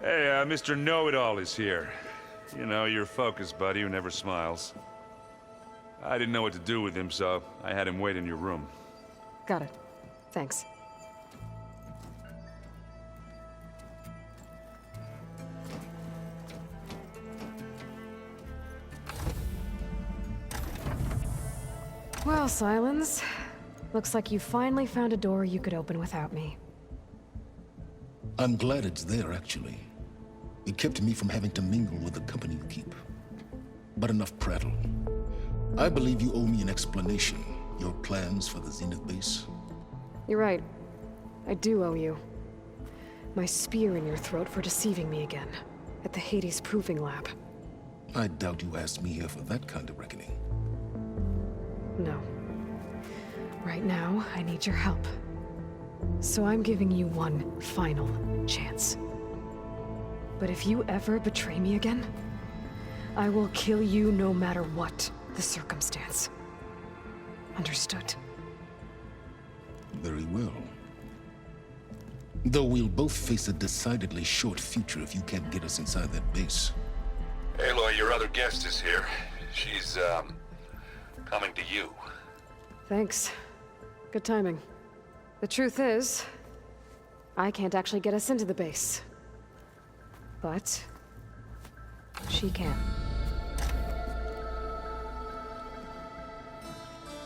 Hey, Mr. Know-It-All is here. You know, your focus buddy who never smiles. I didn't know what to do with him, so I had him wait in your room. Got it. Thanks. Well, Silence. Looks like you finally found a door you could open without me. I'm glad it's there, actually. It kept me from having to mingle with the company you keep. But enough prattle. I believe you owe me an explanation. Your plans for the Zenith base? You're right. I do owe you. My spear in your throat for deceiving me again. At the Hades Proving Lab. I doubt you asked me here for that kind of reckoning. No. Right now, I need your help. So I'm giving you one final chance. But if you ever betray me again, I will kill you no matter what the circumstance. Understood? Very well. Though we'll both face a decidedly short future if you can't get us inside that base. Aloy, your other guest is here. She's, coming to you. Thanks. Good timing. The truth is, I can't actually get us into the base. But she can.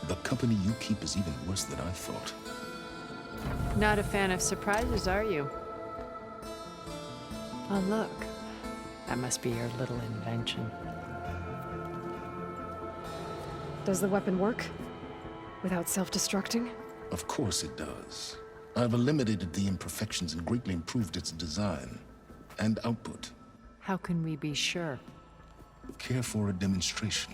The company you keep is even worse than I thought. Not a fan of surprises, are you? Oh, look. That must be your little invention. Does the weapon work? Without self-destructing? Of course it does. I've eliminated the imperfections and greatly improved its design and output. How can we be sure? Care for a demonstration?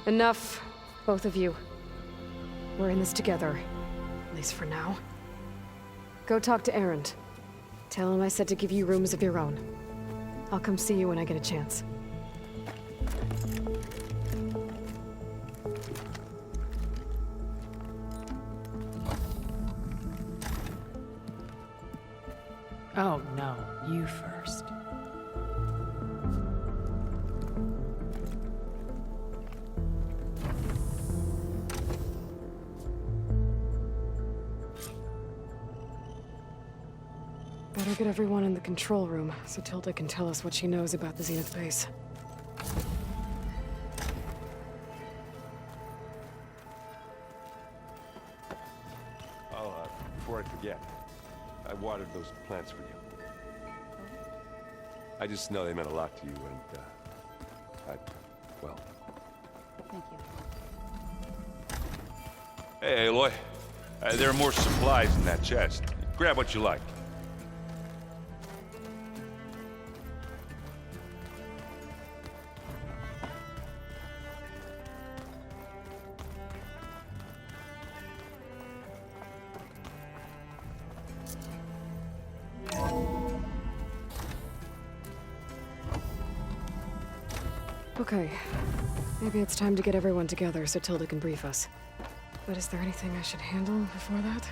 Enough, both of you. We're in this together, at least for now. Go talk to Erend. Tell him I said to give you rooms of your own. I'll come see you when I get a chance. Oh, no. You first. Better get everyone in the control room, so Tilda can tell us what she knows about the Zenith base. Before I forget, I watered those plants for you. I just know they meant a lot to you, and, well... Thank you. Hey, Aloy. There are more supplies in that chest. Grab what you like. Okay. Maybe it's time to get everyone together so Tilda can brief us. But is there anything I should handle before that?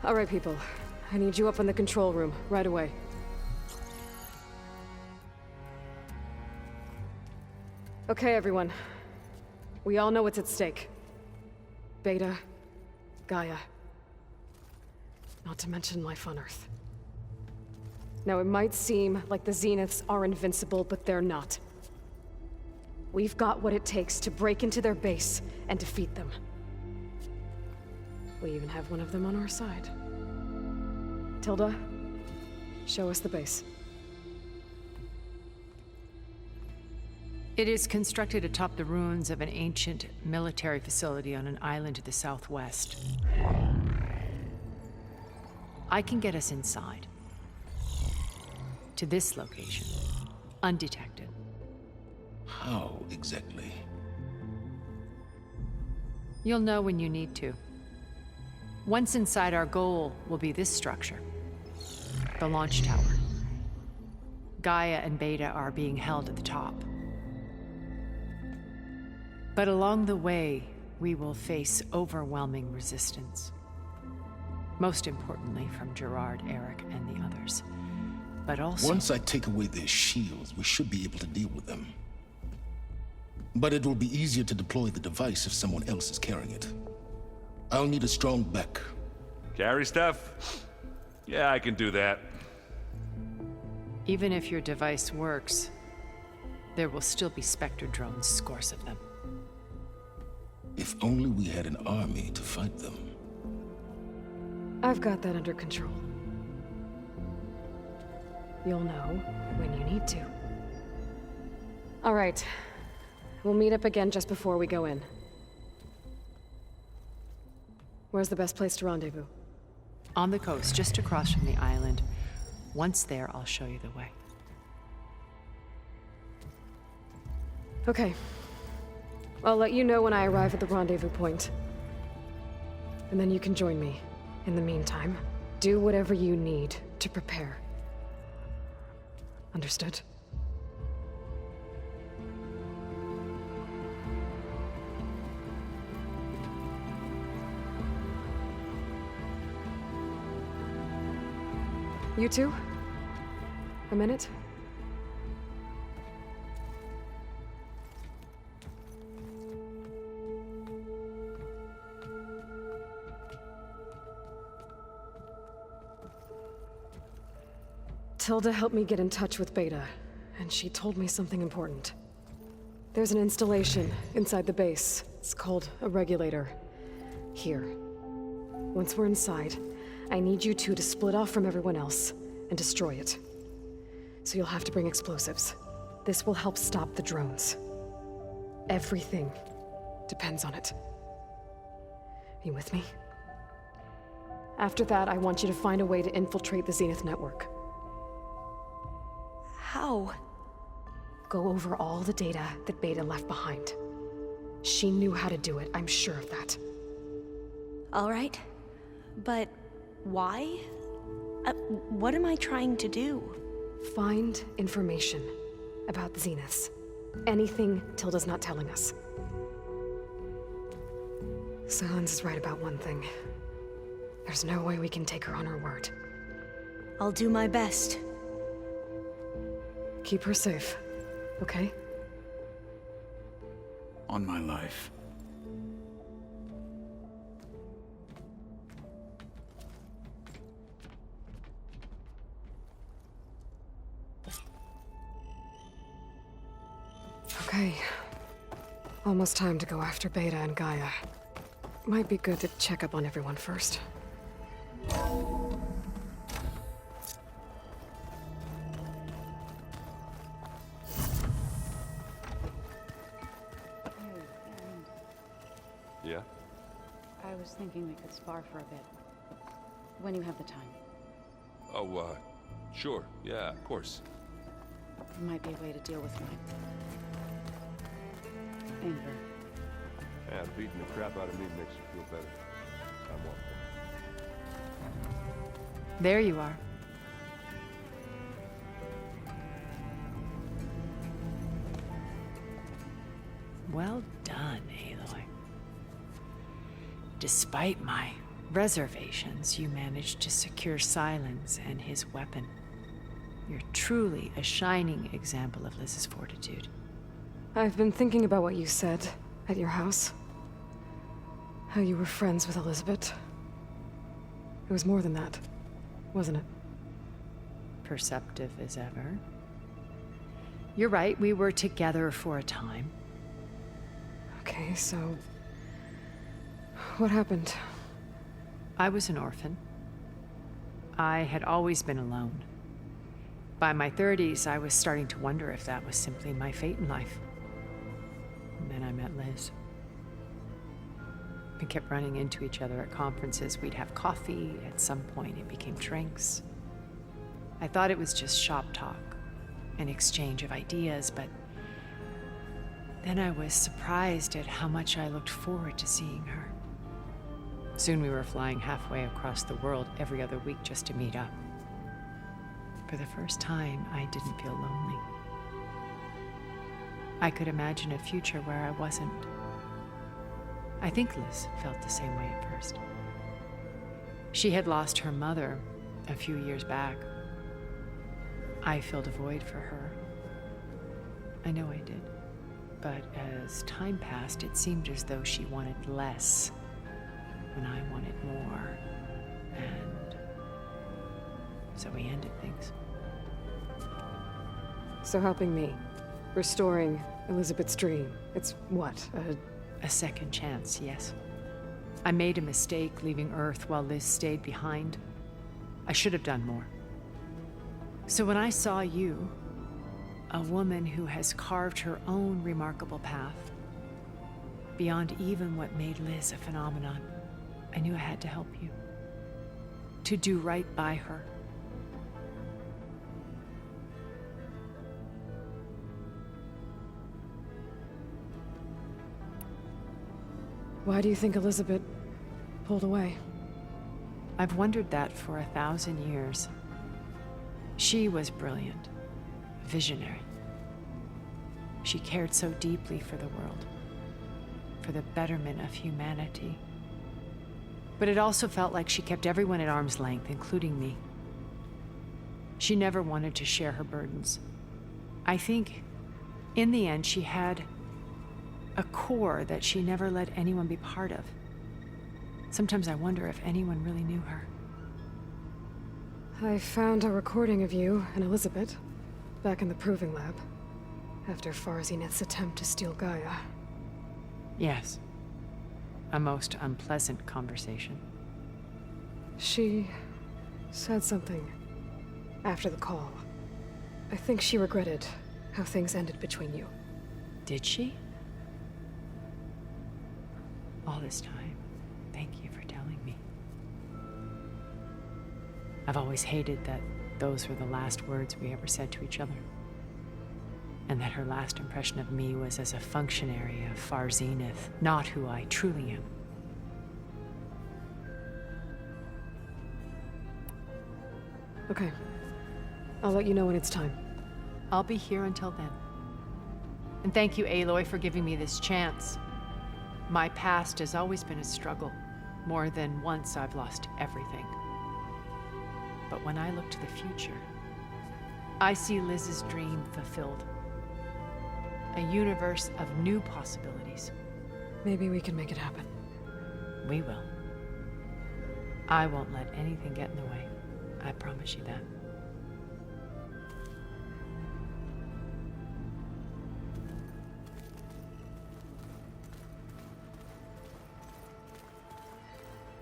All right, people. I need you up in the control room, right away. Okay, everyone. We all know what's at stake. Beta, Gaia. Not to mention life on Earth. Now, it might seem like the Zeniths are invincible, but they're not. We've got what it takes to break into their base and defeat them. We even have one of them on our side. Tilda, show us the base. It is constructed atop the ruins of an ancient military facility on an island to the southwest. I can get us inside. To this location. Undetected. How exactly? You'll know when you need to. Once inside, our goal will be this structure. The launch tower. Gaia and Beta are being held at the top. But along the way, we will face overwhelming resistance. Most importantly from Gerard, Eric, and the others. But also... Once I take away their shields, we should be able to deal with them. But it will be easier to deploy the device if someone else is carrying it. I'll need a strong back. Carry stuff? Yeah, I can do that. Even if your device works, there will still be Spectre drones, scores of them. If only we had an army to fight them. I've got that under control. You'll know when you need to. All right. We'll meet up again just before we go in. Where's the best place to rendezvous? On the coast, just across from the island. Once there, I'll show you the way. Okay. I'll let you know when I arrive at the rendezvous point. And then you can join me. In the meantime, do whatever you need to prepare. Understood? You two? A minute? Tilda helped me get in touch with Beta, and she told me something important. There's an installation inside the base. It's called a regulator. Here. Once we're inside, I need you two to split off from everyone else and destroy it. So you'll have to bring explosives. This will help stop the drones. Everything depends on it. Are you with me? After that, I want you to find a way to infiltrate the Zenith network. How? Go over all the data that Beta left behind. She knew how to do it, I'm sure of that. All right. But why? What am I trying to do? Find information about the Zeniths. Anything Tilda's not telling us. Silence is right about one thing. There's no way we can take her on her word. I'll do my best. Keep her safe, okay? On my life. Okay. Almost time to go after Beta and Gaia. Might be good to check up on everyone first. Yeah? I was thinking we could spar for a bit. When you have the time. Oh, sure. Yeah, of course. It might be a way to deal with my... anger. Yeah, beating the crap out of me makes you feel better. I'm welcome. There you are. Well done, Aloy. Despite my reservations, you managed to secure Silence and his weapon. You're truly a shining example of Liz's fortitude. I've been thinking about what you said at your house. How you were friends with Elizabeth. It was more than that, wasn't it? Perceptive as ever. You're right, we were together for a time. Okay, so... what happened? I was an orphan. I had always been alone. By my 30s, I was starting to wonder if that was simply my fate in life. And then I met Liz. We kept running into each other at conferences. We'd have coffee. At some point, it became drinks. I thought it was just shop talk, an exchange of ideas, but then I was surprised at how much I looked forward to seeing her. Soon we were flying halfway across the world every other week just to meet up. For the first time, I didn't feel lonely. I could imagine a future where I wasn't I think Liz felt the same way at first. She had lost her mother a few years back. I filled a void for her. I know I did. But as time passed, it seemed as though she wanted less when I wanted more. And so we ended things. So helping me, restoring Elizabeth's dream, it's what, A second chance, yes. I made a mistake leaving Earth while Liz stayed behind. I should have done more. So when I saw you, a woman who has carved her own remarkable path, beyond even what made Liz a phenomenon, I knew I had to help you. To do right by her. Why do you think Elizabeth pulled away? I've wondered that for 1,000 years. She was brilliant, visionary. She cared so deeply for the world, for the betterment of humanity. But it also felt like she kept everyone at arm's length, including me. She never wanted to share her burdens. I think, in the end, she had a core that she never let anyone be part of. Sometimes I wonder if anyone really knew her. I found a recording of you and Elizabeth back in the proving lab after Farzineth's attempt to steal Gaia. Yes. A most unpleasant conversation. She said something after the call. I think she regretted how things ended between you. Did she? All this time, thank you for telling me. I've always hated that those were the last words we ever said to each other. And that her last impression of me was as a functionary of Farzineth, not who I truly am. Okay. I'll let you know when it's time. I'll be here until then. And thank you, Aloy, for giving me this chance. My past has always been a struggle. More than once I've lost everything. But when I look to the future, I see Liz's dream fulfilled. A universe of new possibilities. Maybe we can make it happen. We will. I won't let anything get in the way. I promise you that.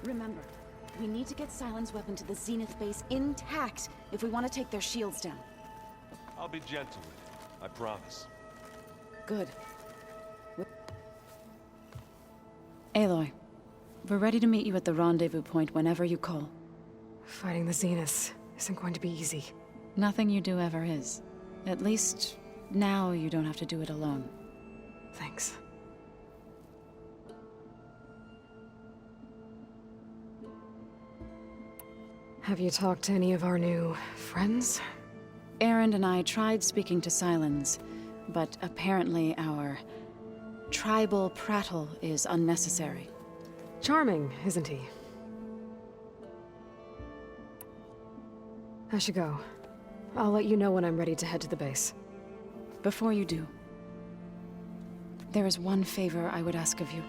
Remember, we need to get Silent's weapon to the Zenith base intact if we want to take their shields down. I'll be gentle with it, I promise. Good. Aloy, we're ready to meet you at the rendezvous point whenever you call. Fighting the Zeniths isn't going to be easy. Nothing you do ever is. At least, now you don't have to do it alone. Thanks. Have you talked to any of our new friends? Aaron and I tried speaking to Silence, but apparently our tribal prattle is unnecessary. Charming, isn't he? I should go. I'll let you know when I'm ready to head to the base. Before you do, there is one favor I would ask of you.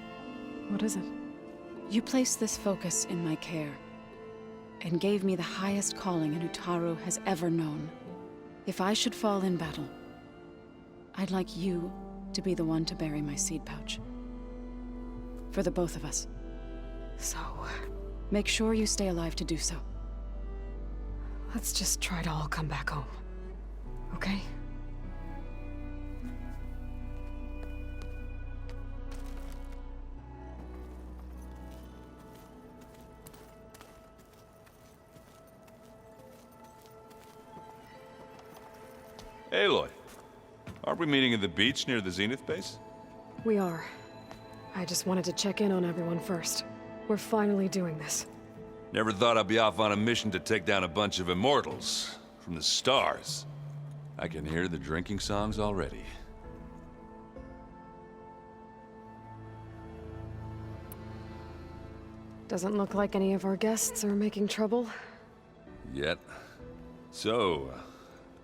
What is it? You placed this focus in my care, and gave me the highest calling an Utaru has ever known. If I should fall in battle, I'd like you to be the one to bury my seed pouch. For the both of us. So, make sure you stay alive to do so. let's just try to all come back home. Okay? Aloy, aren't we meeting at the beach near the Zenith base? We are. I just wanted to check in on everyone first. We're finally doing this. Never thought I'd be off on a mission to take down a bunch of immortals from the stars. I can hear the drinking songs already. Doesn't look like any of our guests are making trouble. Yet. So,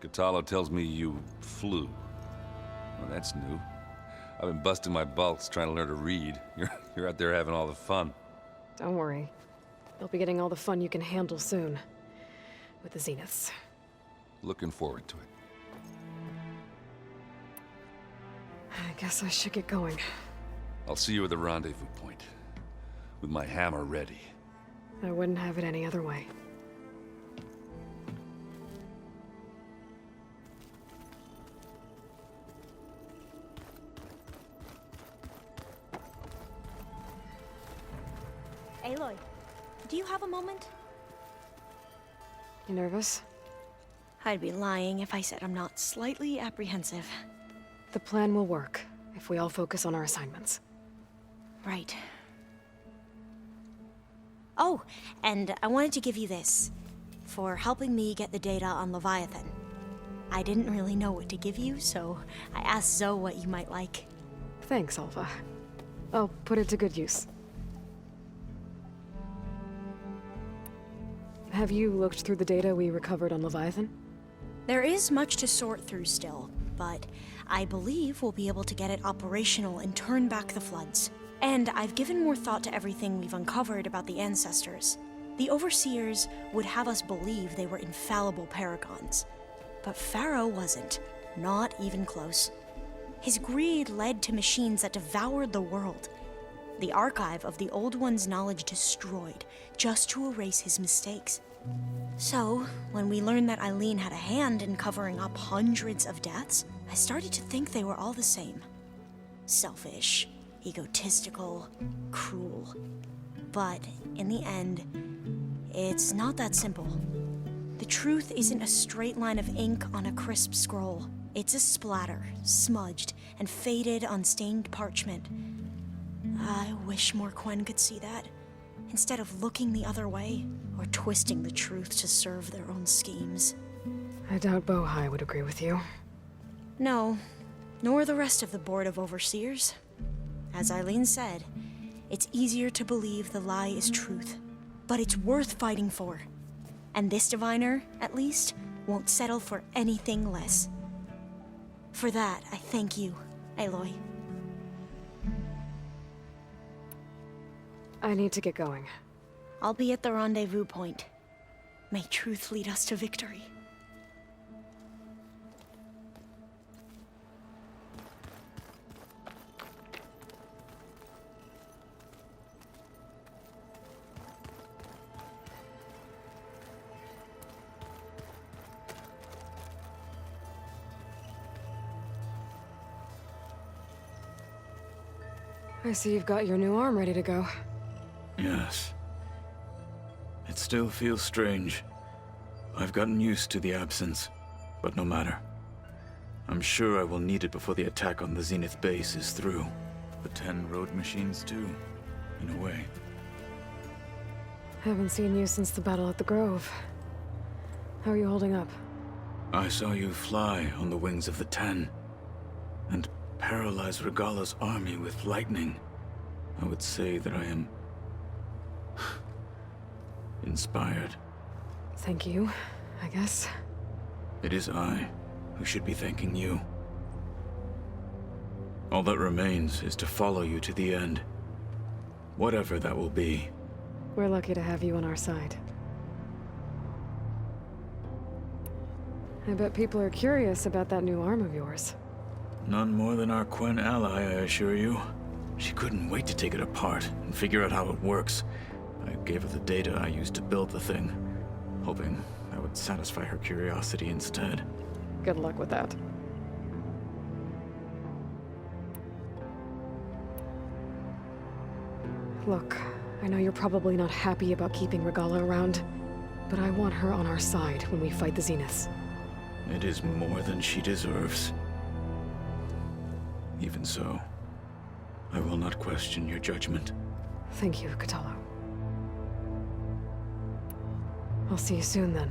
Catalo tells me you flew. Well, that's new. I've been busting my balls trying to learn to read. You're out there having all the fun. Don't worry. You'll be getting all the fun you can handle soon. With the Zeniths. Looking forward to it. I guess I should get going. I'll see you at the rendezvous point. With my hammer ready. I wouldn't have it any other way. Aloy, do you have a moment? You nervous? I'd be lying if I said I'm not slightly apprehensive. The plan will work, if we all focus on our assignments. Right. Oh, and I wanted to give you this, for helping me get the data on Leviathan. I didn't really know what to give you, so I asked Zoe what you might like. Thanks, Alpha. I'll put it to good use. Have you looked through the data we recovered on Leviathan? There is much to sort through still, but I believe we'll be able to get it operational and turn back the floods. And I've given more thought to everything we've uncovered about the ancestors. The Overseers would have us believe they were infallible paragons. But Pharaoh wasn't. Not even close. His greed led to machines that devoured the world. The archive of the Old One's knowledge destroyed, just to erase his mistakes. So, when we learned that Eileen had a hand in covering up hundreds of deaths, I started to think they were all the same. Selfish, egotistical, cruel. But, in the end, it's not that simple. The truth isn't a straight line of ink on a crisp scroll. It's a splatter, smudged, and faded on stained parchment. I wish more Quen could see that, instead of looking the other way, or twisting the truth to serve their own schemes. I doubt Bohai would agree with you. No, nor the rest of the Board of Overseers. As Eileen said, it's easier to believe the lie is truth, but it's worth fighting for. And this diviner, at least, won't settle for anything less. For that, I thank you, Aloy. I need to get going. I'll be at the rendezvous point. May truth lead us to victory. I see you've got your new arm ready to go. Yes. It still feels strange. I've gotten used to the absence, but no matter. I'm sure I will need it before the attack on the Zenith base is through. The 10 road machines too, in a way. Haven't seen you since the battle at the Grove. How are you holding up? I saw you fly on the wings of the 10, and paralyze Regala's army with lightning. I would say that I am inspired. Thank you, I guess. It is I who should be thanking you. All that remains is to follow you to the end. Whatever that will be. We're lucky to have you on our side. I bet people are curious about that new arm of yours. None more than our Quen ally, I assure you. She couldn't wait to take it apart and figure out how it works. I gave her the data I used to build the thing, hoping that would satisfy her curiosity instead. Good luck with that. Look, I know you're probably not happy about keeping Regala around, but I want her on our side when we fight the Zeniths. It is more than she deserves. Even so, I will not question your judgment. Thank you, Catalo. I'll see you soon, then.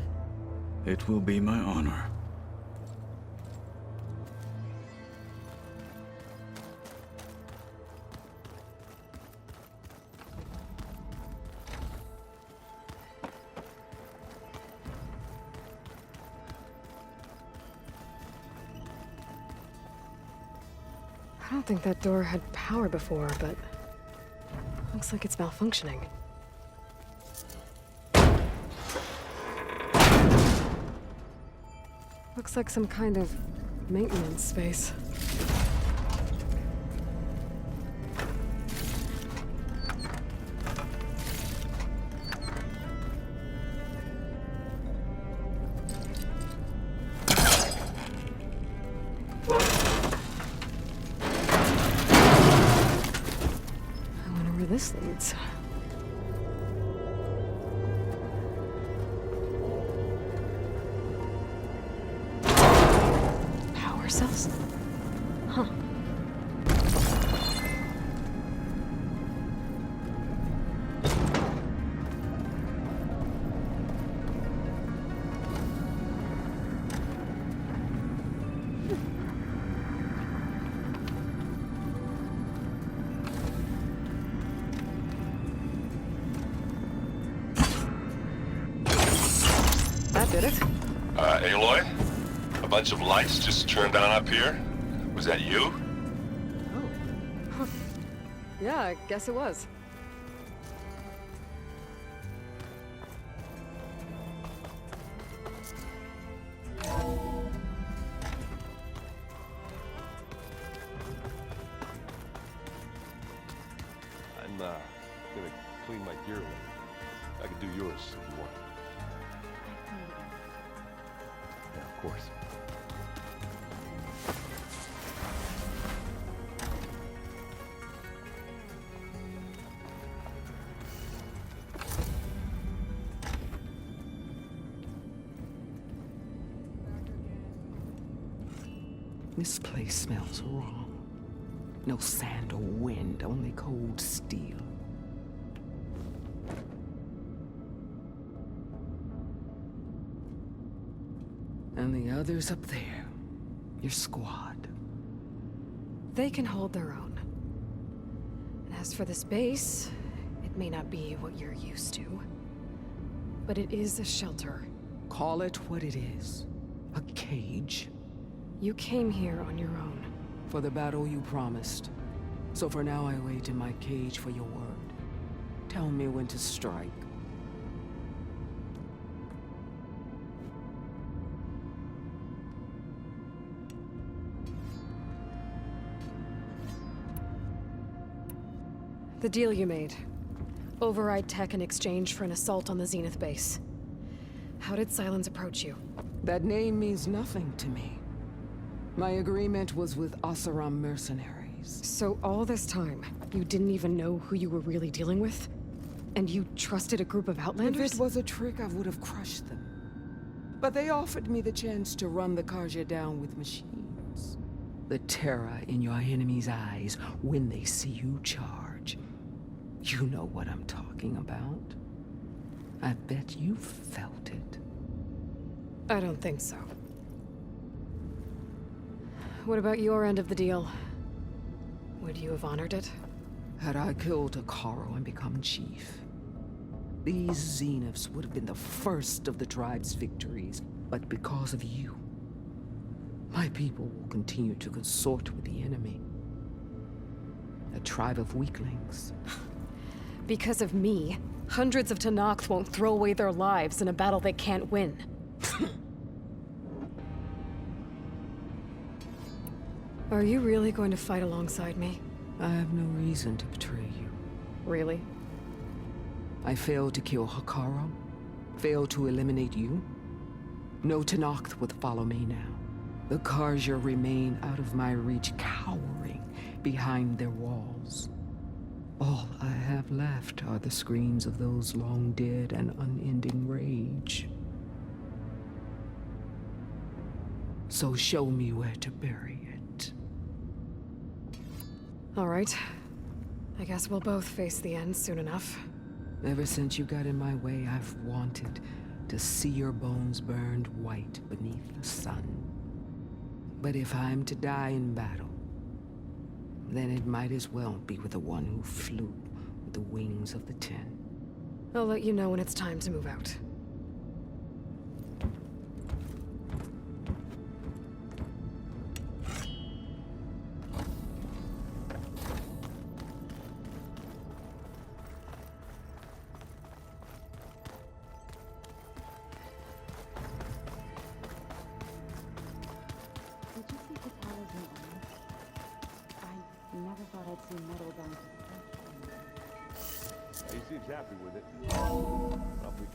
It will be my honor. don't think that door had power before, but looks like it's malfunctioning. Looks like some kind of maintenance space. I wonder where this leads. Power cells? Huh. That did it. Aloy? A bunch of lights just turned on up here? Was that you? Oh. Yeah, I guess it was. I'm, gonna clean my gear later. I can do yours if you want. Yeah, of course. This place smells wrong. No sand or wind, only cold steel. And the others up there, your squad. They can hold their own. And as for this base, it may not be what you're used to, but it is a shelter. Call it what it is. A cage. You came here on your own. For the battle you promised. So for now I wait in my cage for your word. Tell me when to strike. The deal you made. Override tech in exchange for an assault on the Zenith base. How did Sylens approach you? That name means nothing to me. My agreement was with Oseram mercenaries. So all this time, you didn't even know who you were really dealing with? And you trusted a group of Outlanders? If it was a trick, I would have crushed them. But they offered me the chance to run the Karja down with machines. The terror in your enemy's eyes when they see you charge. You know what I'm talking about. I bet you felt it. I don't think so. What about your end of the deal? Would you have honored it? Had I killed Akaro and become chief, these Zeniths would have been the first of the tribe's victories. But because of you, my people will continue to consort with the enemy. A tribe of weaklings. Because of me, hundreds of Tenakth won't throw away their lives in a battle they can't win. Are you really going to fight alongside me? I have no reason to betray you. Really? I failed to kill Hakaro, failed to eliminate you. No Tenakth would follow me now. The Karja remain out of my reach, cowering behind their walls. All I have left are the screams of those long dead and unending rage. So show me where to bury it. All right. I guess we'll both face the end soon enough. Ever since you got in my way, I've wanted to see your bones burned white beneath the sun. But if I'm to die in battle, then it might as well be with the one who flew with the wings of the Ten. I'll let you know when it's time to move out. seems happy with it. Probably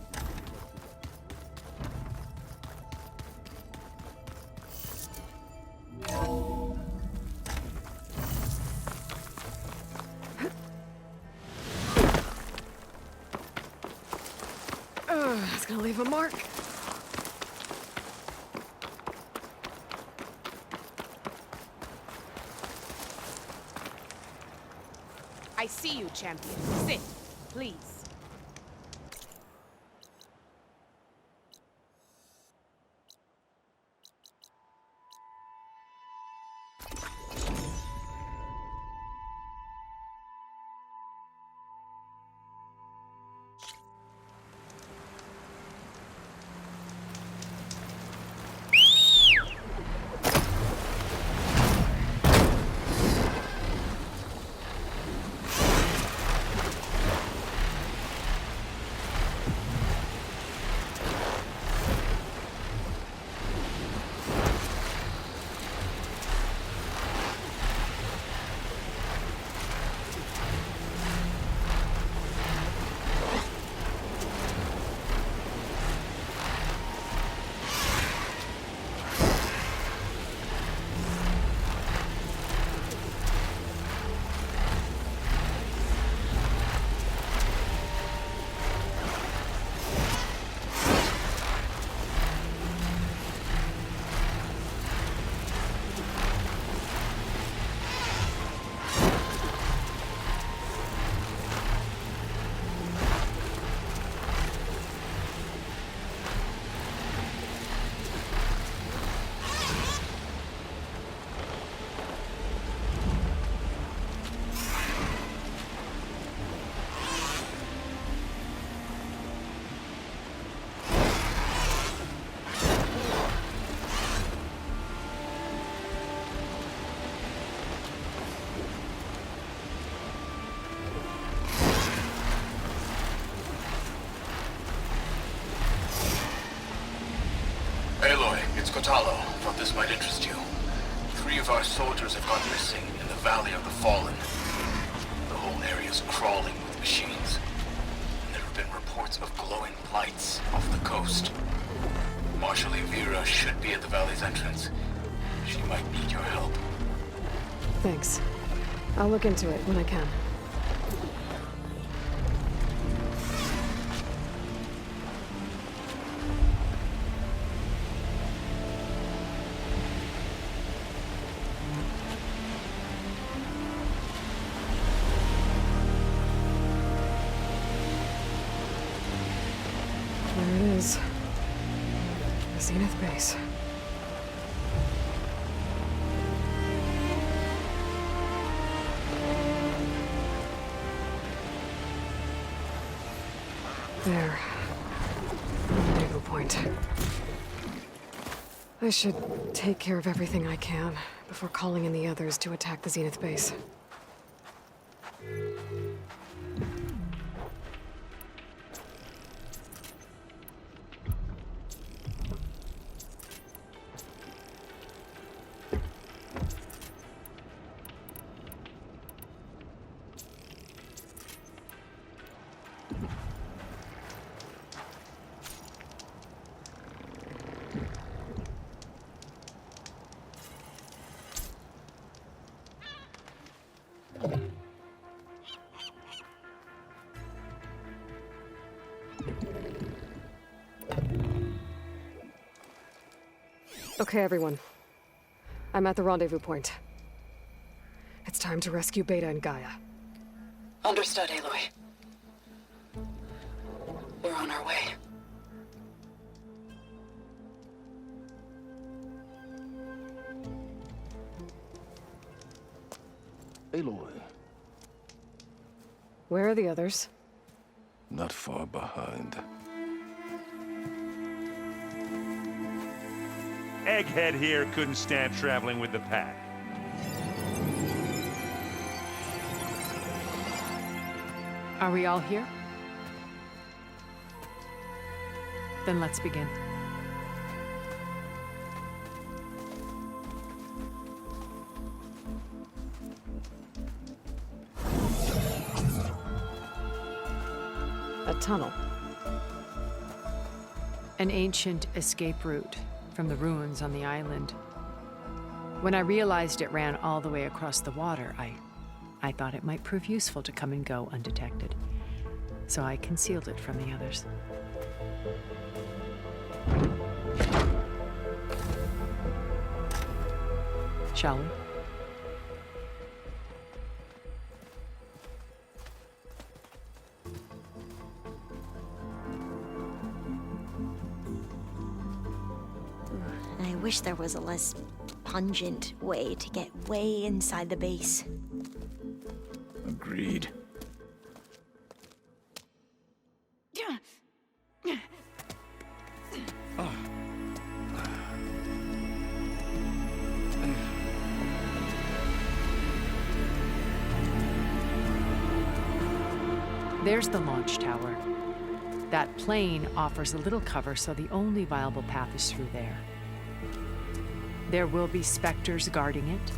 That's gonna leave a mark. I see you, champion. Sit, please. Aloy, it's Kotalo. Thought this might interest you. 3 of our soldiers have gone missing in the Valley of the Fallen. The whole area is crawling with machines. And there have been reports of glowing lights off the coast. Marshal Vera should be at the valley's entrance. She might need your help. Thanks. I'll look into it when I can. There it is. The Zenith base. There. Rendezvous point. I should take care of everything I can before calling in the others to attack the Zenith base. Okay, everyone. I'm at the rendezvous point. It's time to rescue Beta and Gaia. Understood, Aloy. We're on our way. Aloy, Where are the others? not far behind. Egghead here couldn't stand traveling with the pack. Are we all here? Then let's begin. tunnel? An ancient escape route from the ruins on the island. When I realized it ran all the way across the water, I thought it might prove useful to come and go undetected. So I concealed it from the others. Shall we? I wish there was a less pungent way to get way inside the base. Agreed. There's the launch tower. That plane offers a little cover, so the only viable path is through there. There will be specters guarding it,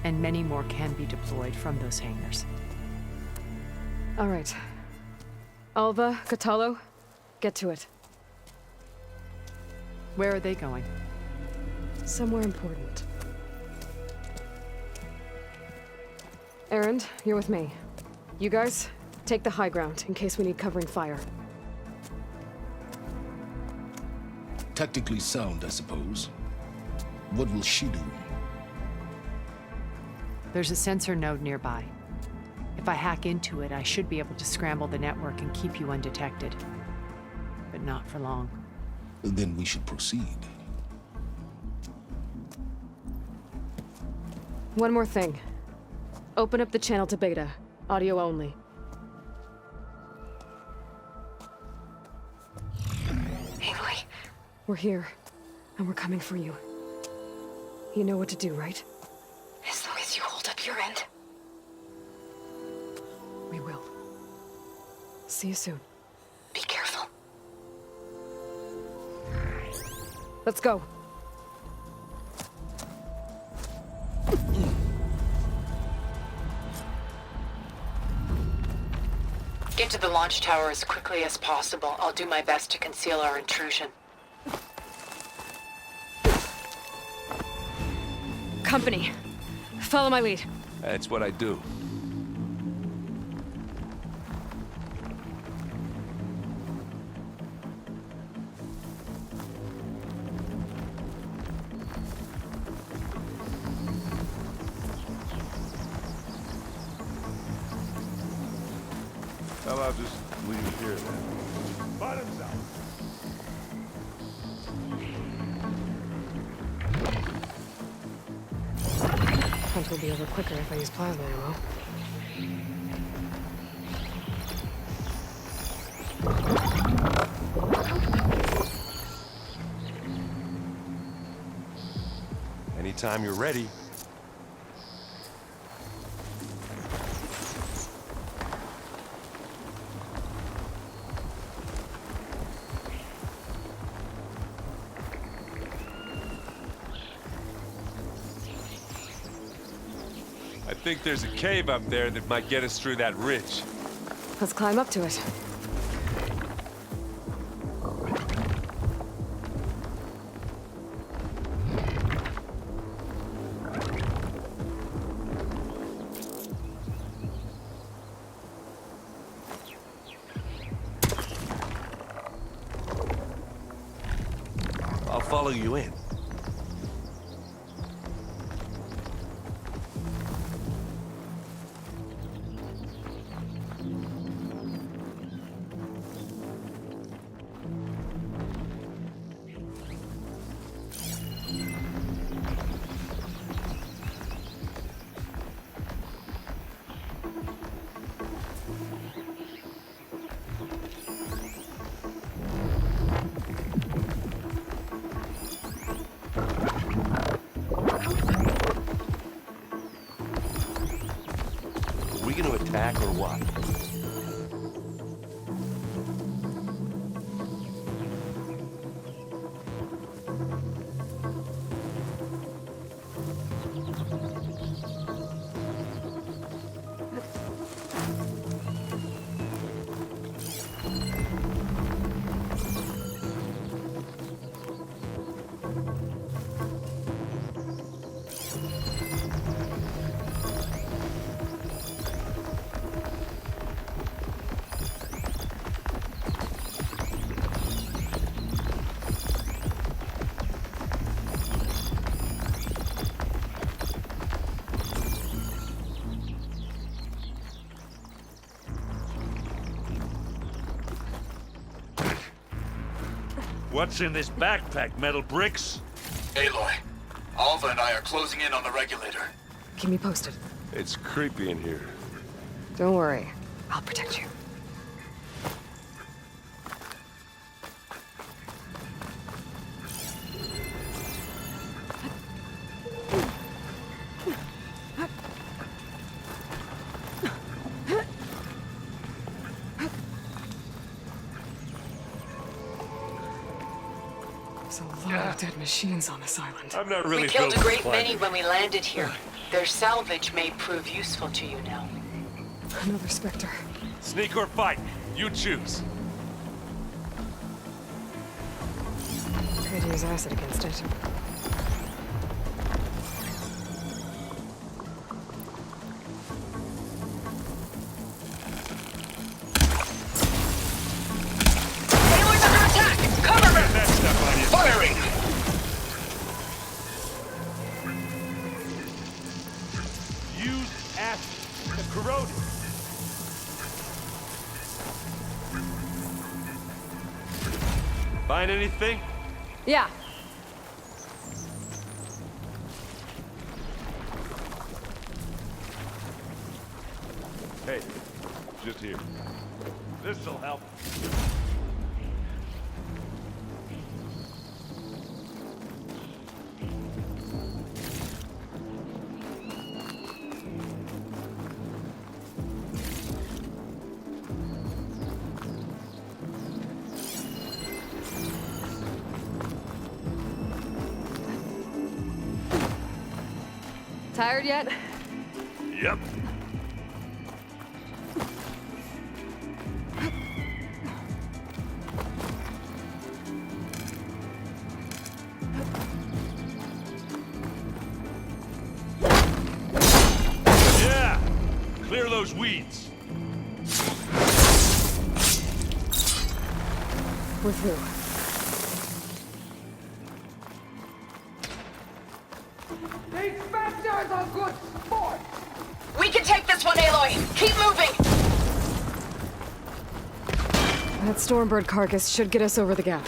and many more can be deployed from those hangars. All right. Alva, Catalo, get to it. Where are they going? Somewhere important. Erend, you're with me. You guys, take the high ground in case we need covering fire. Tactically sound, I suppose. What will she do? There's a sensor node nearby. If I hack into it, I should be able to scramble the network and keep you undetected. But not for long. Then we should proceed. One more thing. Open up the channel to Beta. Audio only. Aloy, we're here, and we're coming for you. You know what to do, right? As long as you hold up your end. We will. See you soon. Be careful. Let's go. Get to the launch tower as quickly as possible. I'll do my best to conceal our intrusion. Company. Follow my lead. That's what I do. Well, I'll just leave it here then. Bottoms up. Hunt will be over quicker if I use plasma ammo. Anytime you're ready. I think there's a cave up there that might get us through that ridge. Let's climb up to it. I'll follow you in. Are we gonna attack or what? What's in this backpack? Metal bricks? Aloy, Alva and I are closing in on the regulator. Keep me posted. It's creepy in here. Don't worry. I'll protect you. There's a lot of dead machines on this island. I'm not really We killed a built for great climbing. many when we landed here. Their salvage may prove useful to you now. Another Spectre. Sneak or fight? You choose. Could use acid against it. Aloy's under attack! Cover her! That stuff on you. Firing! Use acid to corrode it. Find anything? Yeah. Hey, just here. This'll help. Tired yet? Yep. Yeah! Clear those weeds. With who? We can take this one, Aloy! Keep moving! That Stormbird carcass should get us over the gap.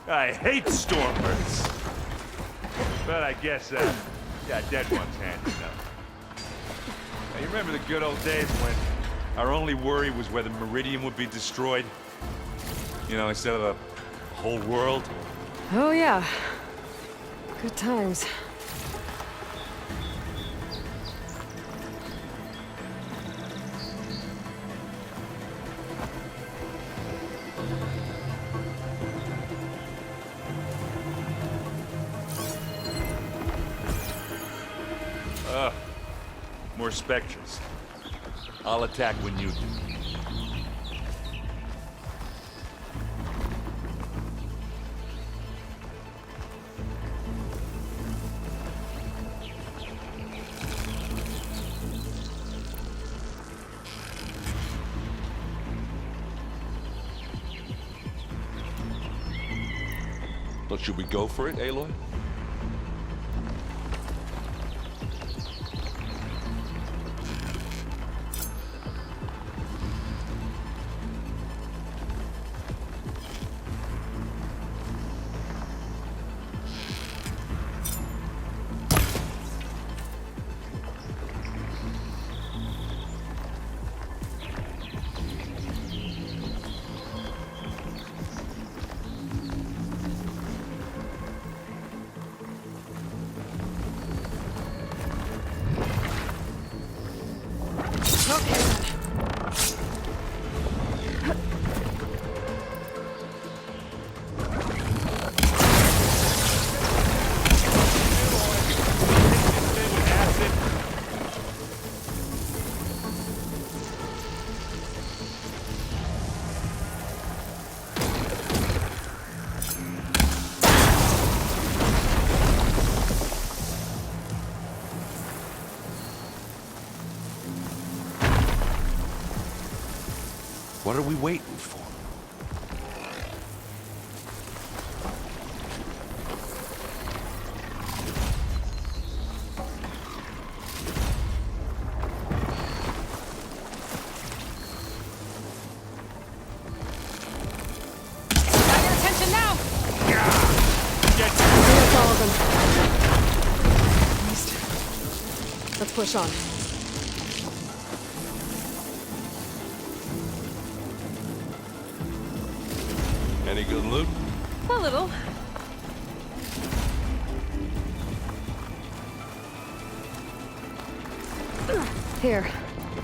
I hate stormbirds. But I guess, yeah, dead one's handy enough. Now, you remember the good old days when our only worry was whether Meridian would be destroyed? You know, instead of the whole world? Oh yeah. Good times. More specters. I'll attack when you do. But should we go for it, Aloy? What are we waiting for? Got your attention now! Let's push on. Any good loot? A little. Here,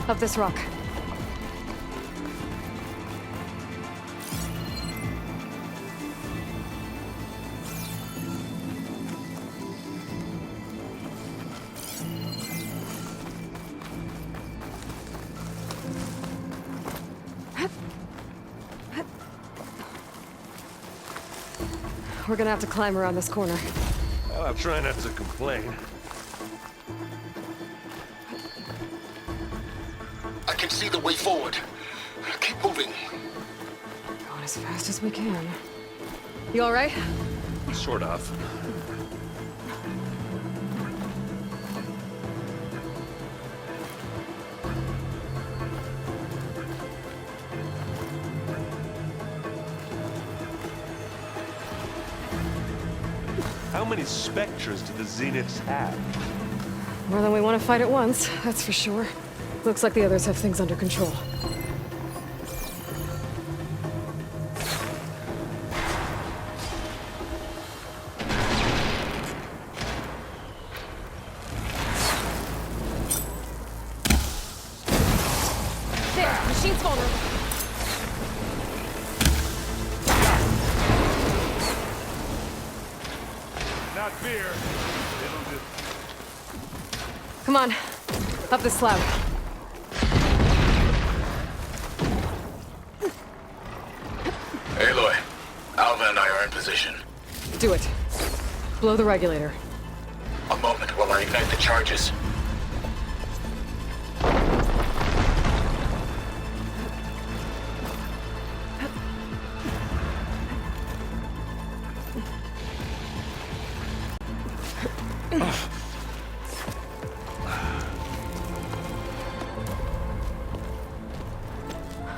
up this rock. We're gonna have to climb around this corner. Well, I'll try not to complain. I can see the way forward. Keep moving. Going as fast as we can. You all right? Sort of. How many Spectres do the Zeniths have? More than we want to fight at once, that's for sure. Looks like the others have things under control. There, machine's vulnerable. Not fear. It'll just... Come on, up this slab. Aloy, Alva and I are in position. Do it. Blow the regulator. A moment while I ignite the charges.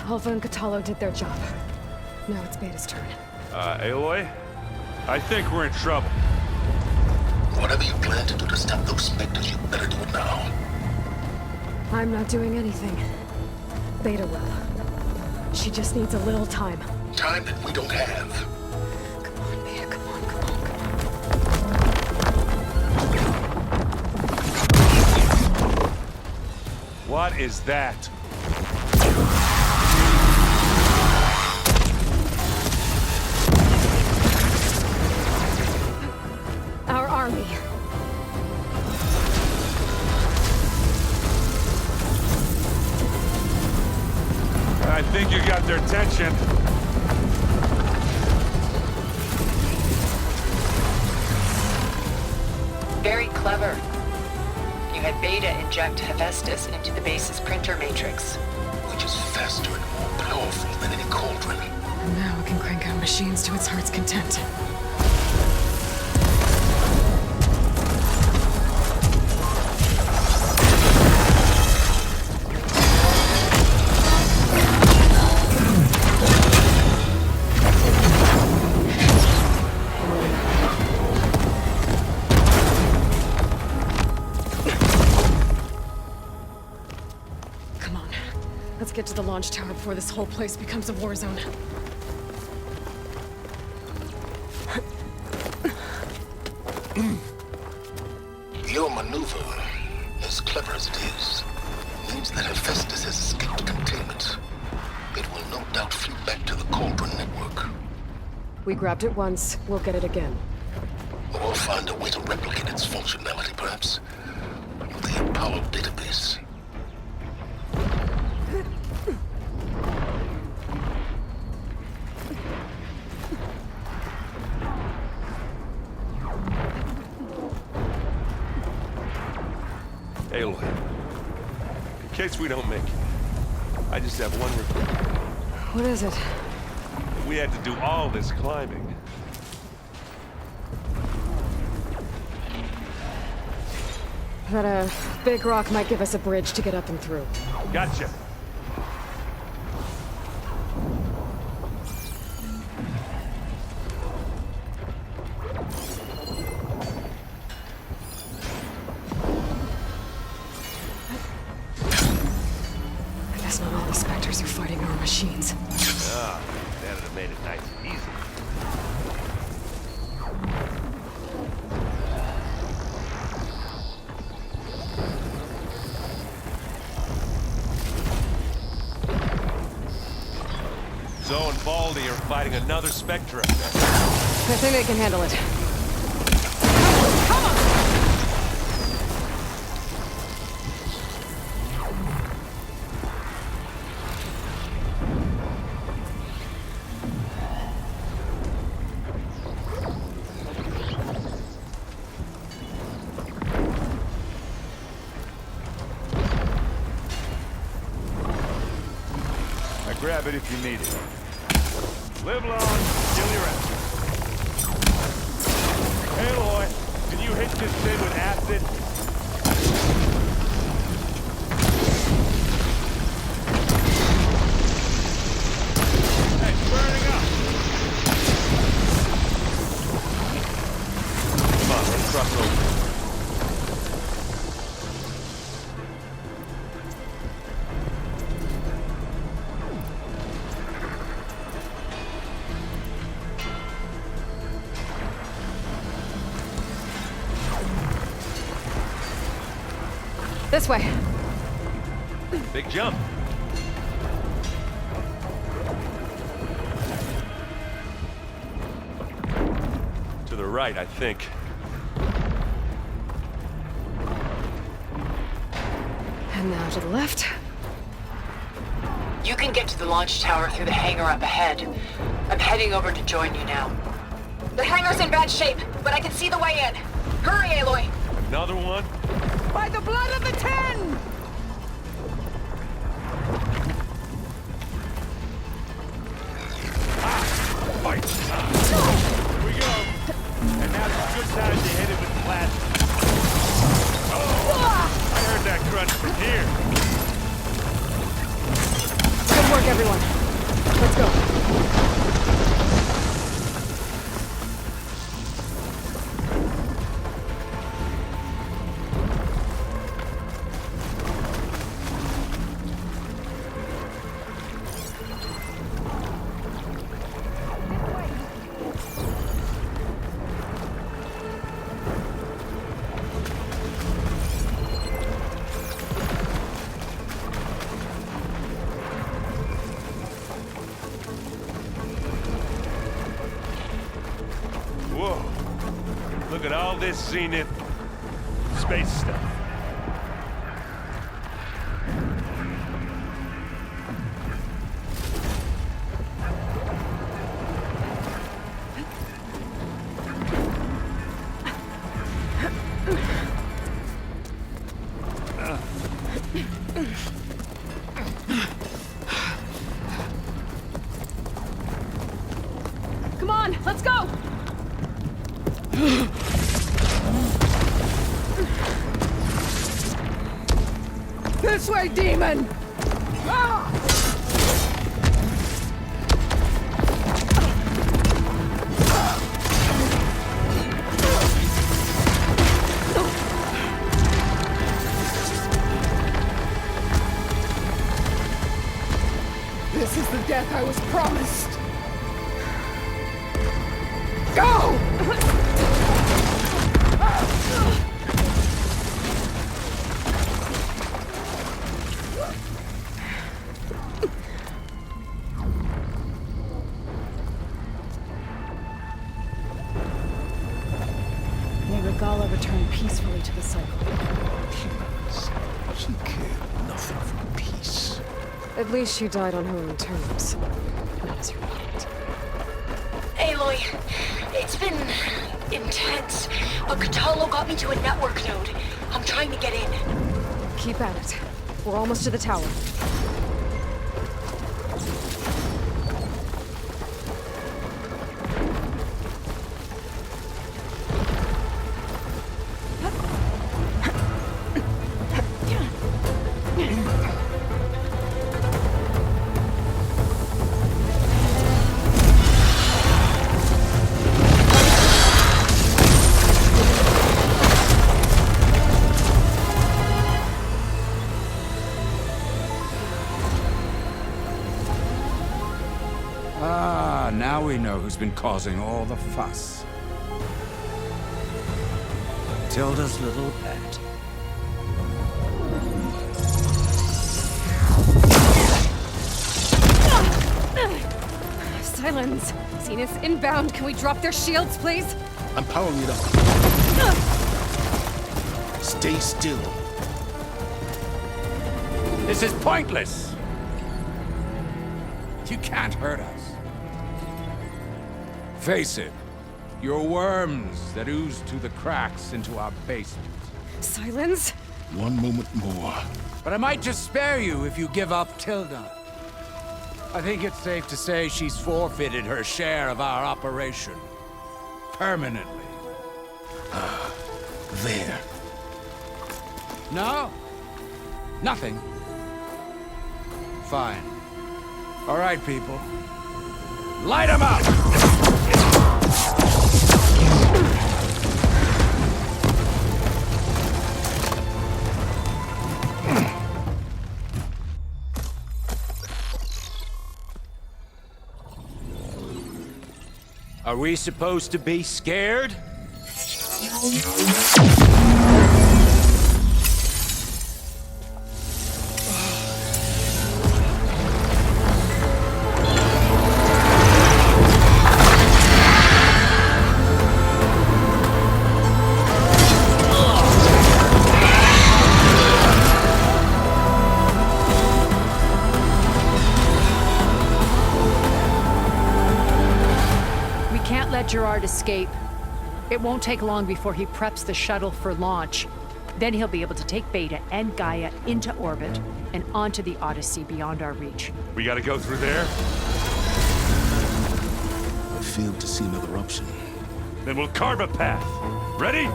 Alva and Catalo did their job. Now it's Beta's turn. Aloy? I think we're in trouble. Whatever you plan to do to stop those Spectres, you better do it now. I'm not doing anything. Beta will. She just needs a little time. Time that we don't have. Come on, Beta, come on, come on, come on. What is that? Our army. I think you got their attention. Very clever. You had Beta inject Hephaestus into the base's printer matrix. Which is faster and more powerful than any cauldron. And now it can crank out machines to its heart's content. Let's get to the launch tower before this whole place becomes a war zone. Your maneuver, as clever as it is, means that Hephaestus has escaped containment. It will no doubt flee back to the Cauldron network. We grabbed it once, we'll get it again. Or find a way to replicate its functionality, perhaps. The Apollo database. Aloy, in case we don't make it, I just have one request. What is it? We had to do all this climbing. That a big rock might give us a bridge to get up and through. Gotcha. fighting our machines. Ah, that'd have made it nice and easy. Zoe and Baldy are fighting another Spectre. I think they can handle it. Grab it if you need it. Live long, kill your ass. Hey, Aloy, can you hit this thing with acid? Hey, it's burning up. Come on, let's cross over. This way. Big jump. To the right, I think. And now to the left. You can get to the launch tower through the hangar up ahead. I'm heading over to join you now. The hangar's in bad shape, but I can see the way in. Hurry, Aloy! Another one? By the blood of the Ten! Fight! Here we go. And now's a good time to hit it with plastic. Oh! I heard that crunch from here. Good work, everyone. Let's go. Whoa. Look at all this Zenith space stuff. Come on, let's go! This way, demon! Ah! This is the death I was promised. Go! May Regala return peacefully to the cycle. Humans. She cared nothing for peace. At least she died on her own terms. Not as your fault. Aloy, it's been intense, but Catalo got me to a network node. I'm trying to get in. Keep at it. We're almost to the tower. we know who's been causing all the fuss. Tilda's little pet. Silence! Zenith's inbound. Can we drop their shields, please? I'm powering it up. Stay still. This is pointless! You can't hurt us. Face it, you're worms that ooze through the cracks into our basement. Silence? One moment more. But I might just spare you if you give up Tilda. I think it's safe to say she's forfeited her share of our operation. Permanently. There. No? Nothing? Fine. All right, people. Light 'em up! Are we supposed to be scared? Gerard escape. It won't take long before he preps the shuttle for launch. Then he'll be able to take Beta and Gaia into orbit and onto the Odyssey beyond our reach. We gotta go through there? I failed to see another option. Then we'll carve a path. Ready?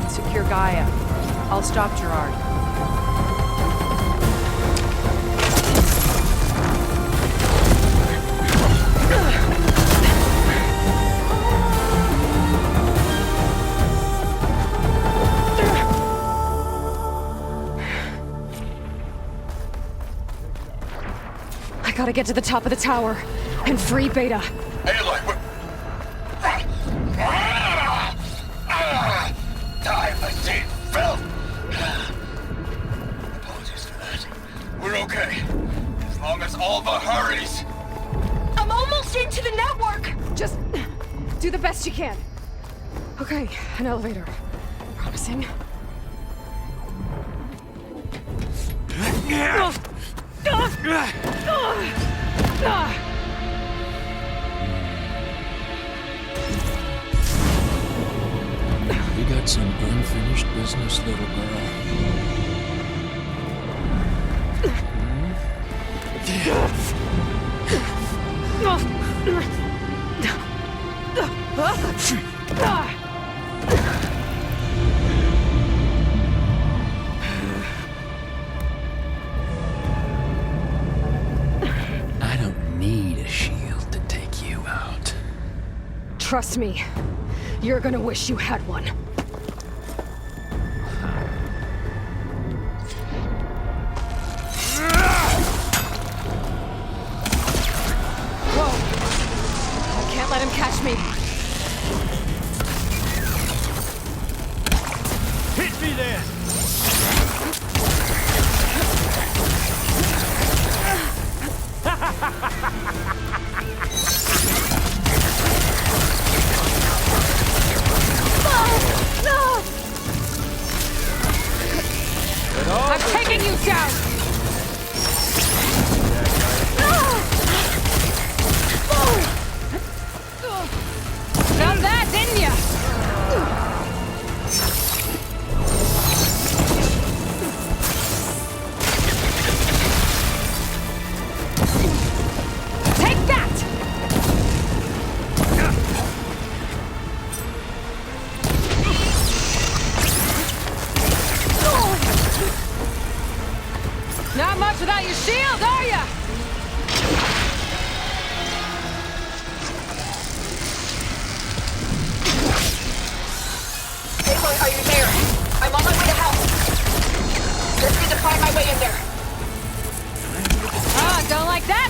Secure Gaia. I'll stop Gerard. I gotta get to the top of the tower and free Beta. Aloy, we're... I see filth! Apologies for that. We're okay. As long as Alva hurries. I'm almost into the network! Just do the best you can. Okay, an elevator. Promising. We got some unfinished business, little girl. I don't need a shield to take you out. Trust me, you're gonna wish you had one. Whoa! I can't let him catch me. Hit me then! I'm taking you down! Found that, didn't ya? Take that!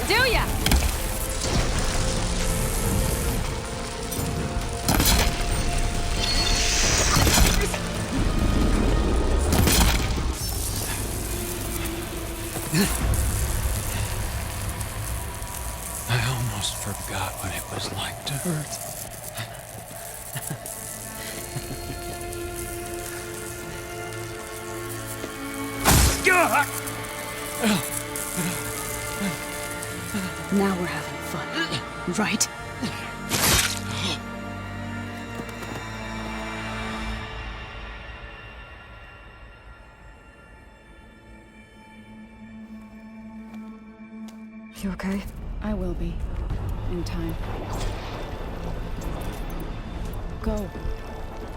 do ya? I almost forgot what it was like to hurt. Now we're having fun, right? You okay? I will be. In time. Go.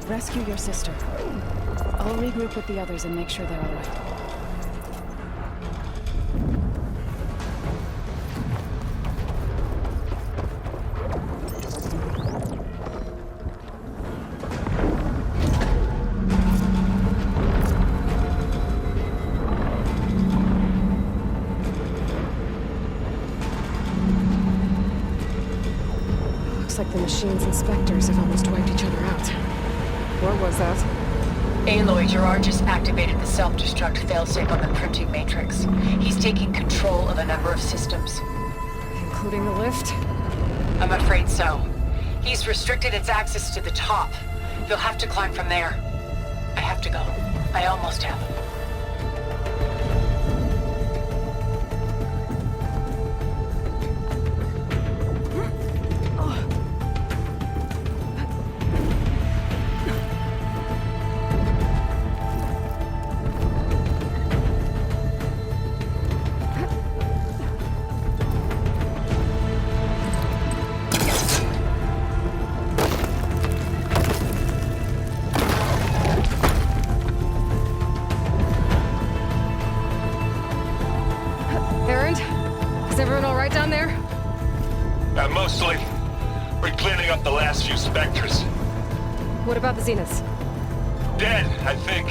Rescue your sister. I'll regroup with the others and make sure they're all right. Looks like the machine's inspectors have almost wiped each other out. What was that? Aloy, Gerard just activated the self-destruct failsafe on the printing matrix. He's taking control of a number of systems. Including the lift? I'm afraid so. He's restricted its access to the top. You'll have to climb from there. I have to go. I almost have. Is everyone all right down there? Mostly. We're cleaning up the last few specters. What about the Zeniths? Dead, I think.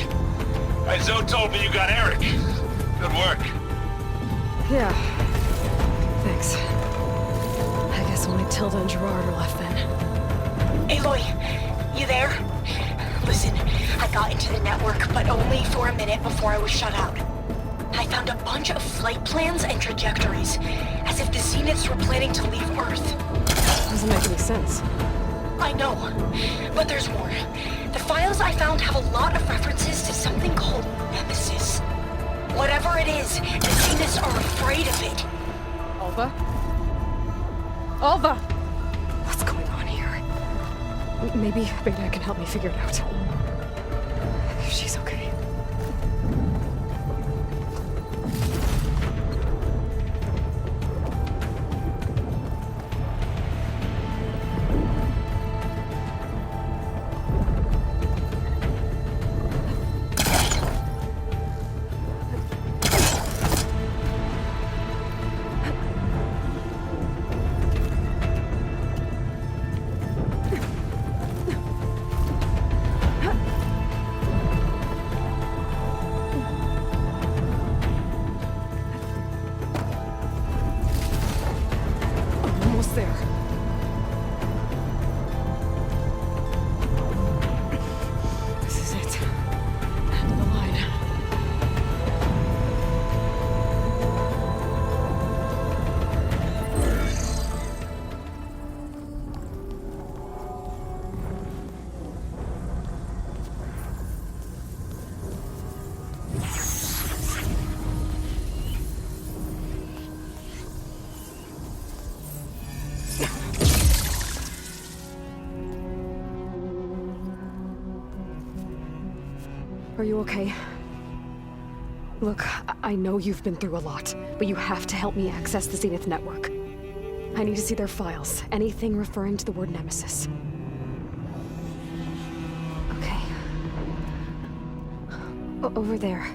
Zoe told me you got Eric. Good work. Yeah. Thanks. I guess only Tilda and Gerard are left then. Aloy, you there? Listen, I got into the network, but only for a minute before I was shut out. I found a bunch of flight plans and trajectories, as if the Zeniths were planning to leave Earth. Doesn't make any sense. I know, but there's more. The files I found have a lot of references to something called Nemesis. Whatever it is, the Zeniths are afraid of it. Alva? Alva! What's going on here? Maybe Beta can help me figure it out. If she's okay. There. This is it. End of the line. Are you okay? Look, I know you've been through a lot, but you have to help me access the Zenith network. I need to see their files, anything referring to the word Nemesis. Okay. Over there.